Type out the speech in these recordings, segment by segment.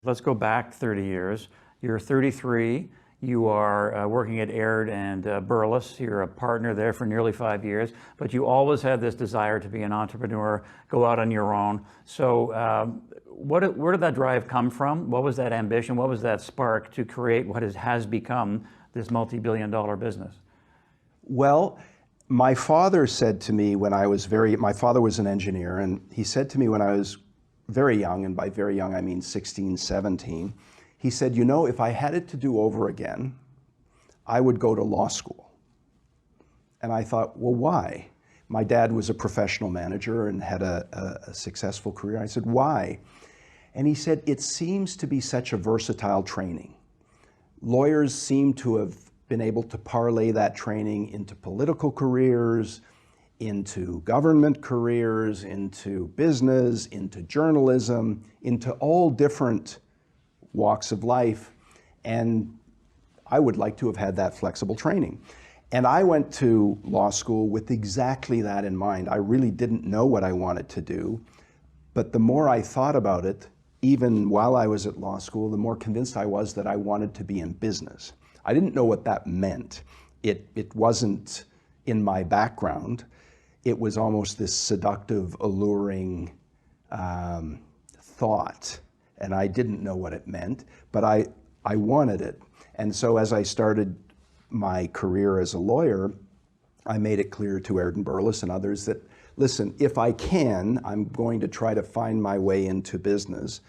Let's go back 30 years. You're 33. You are working at Aird and Burles. You're a partner there for nearly 5 years, but you always had this desire to be an entrepreneur, go out on your own. So where did that drive come from? What was that ambition? What was that spark to create what has become this multi-billion-dollar business? Well, my father said to me when I was my father was an engineer, and he said to me when I was very young, and by very young I mean 16, 17, he said, you know, if I had it to do over again, I would go to law school. And I thought, well, why? My dad was a professional manager and had a successful career. I said, why? And he said, it seems to be such a versatile training. Lawyers seem to have been able to parlay that training into political careers, into government careers, into business, into journalism, into all different walks of life, and I would like to have had that flexible training. And I went to law school with exactly that in mind. I really didn't know what I wanted to do, but the more I thought about it, even while I was at law school, the more convinced I was that I wanted to be in business. I didn't know what that meant. It wasn't in my background. It was almost this seductive, alluring thought. And I didn't know what it meant, but I wanted it. And so as I started my career as a lawyer, I made it clear to Aird and Burles and others that, listen, if I can, I'm going to try to find my way into business.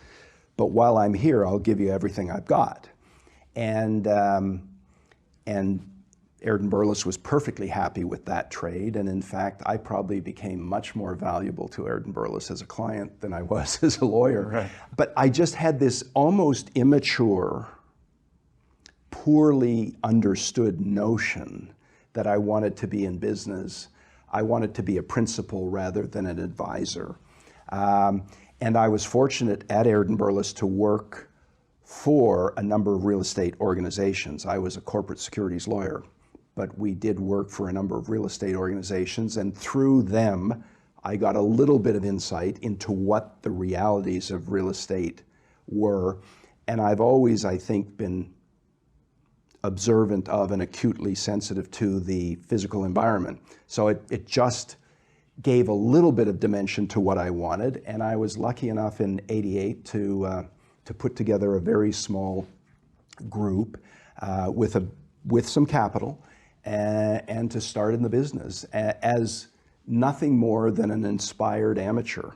But while I'm here, I'll give you everything I've got. And Aird and Burles was perfectly happy with that trade, and in fact, I probably became much more valuable to Aird and Burles as a client than I was as a lawyer. Right. But I just had this almost immature, poorly understood notion that I wanted to be in business. I wanted to be a principal rather than an advisor. And I was fortunate at Aird and Burles to work for a number of real estate organizations. I was a corporate securities lawyer, but we did work for a number of real estate organizations, and through them, I got a little bit of insight into what the realities of real estate were. And I've always, I think, been observant of and acutely sensitive to the physical environment. So it just gave a little bit of dimension to what I wanted, and I was lucky enough in '88 to put together a very small group with some capital and to start in the business as nothing more than an inspired amateur.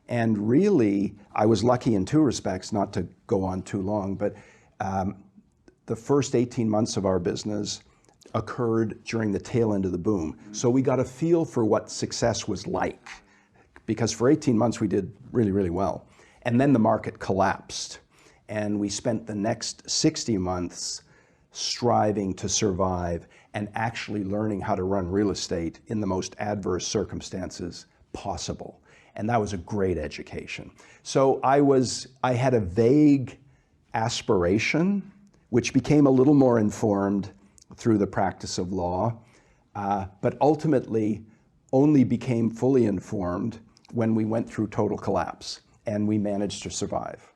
And really, I was lucky in two respects, not to go on too long, but the first 18 months of our business occurred during the tail end of the boom. So we got a feel for what success was like, because for 18 months we did really, really well. And then the market collapsed, and we spent the next 60 months striving to survive and actually learning how to run real estate in the most adverse circumstances possible. And that was a great education. So I had a vague aspiration, which became a little more informed through the practice of law, but ultimately only became fully informed when we went through total collapse, and we managed to survive.